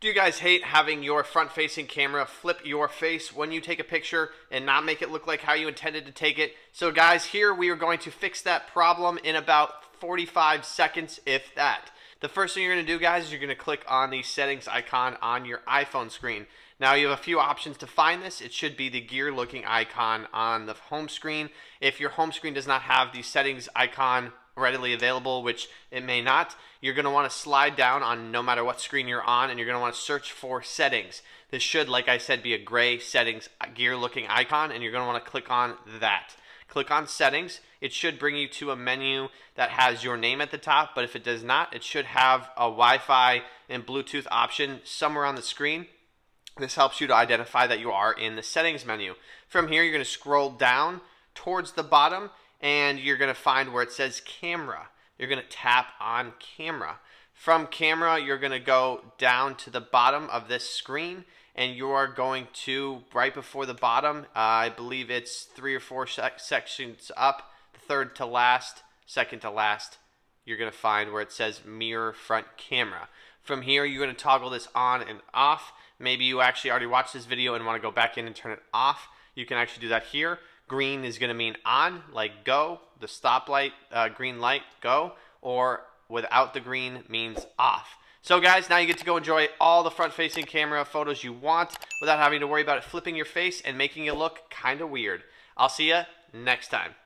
Do you guys hate having your front-facing camera flip your face when you take a picture and not make it look like how you intended to take it? So guys, here we are going to fix that problem in about 45 seconds, if that. The first thing you're going to do, guys, is you're going to click on the settings icon on your iPhone screen. Now you have a few options to find this. It should be the gear-looking icon on the home screen. If your home screen does not have the settings icon readily available, which it may not, you're going to want to slide down on no matter what screen you're on, and you're going to want to search for settings. This should, like I said, be a gray settings gear looking icon, and you're going to want to click on that. Click on settings. It should bring you to a menu that has your name at the top, but if it does not, it should have a Wi-Fi and Bluetooth option somewhere on the screen. This helps you to identify that you are in the settings menu. From here, you're going to scroll down towards the bottom, and you're going to find where it says camera. You're going to tap on camera. From camera, you're going to go down to the bottom of this screen, and you are going to, right before the bottom, I believe it's 3 or 4 sections up, the third to last, second to last, you're going to find where it says mirror front camera. From here, you're going to toggle this on and off. Maybe you actually already watched this video and want to go back in and turn it off. You can actually do that here. Green is going to mean on, like go. The stoplight, green light, go. Or without the green means off. So guys, now you get to go enjoy all the front-facing camera photos you want without having to worry about it flipping your face and making you look kind of weird. I'll see you next time.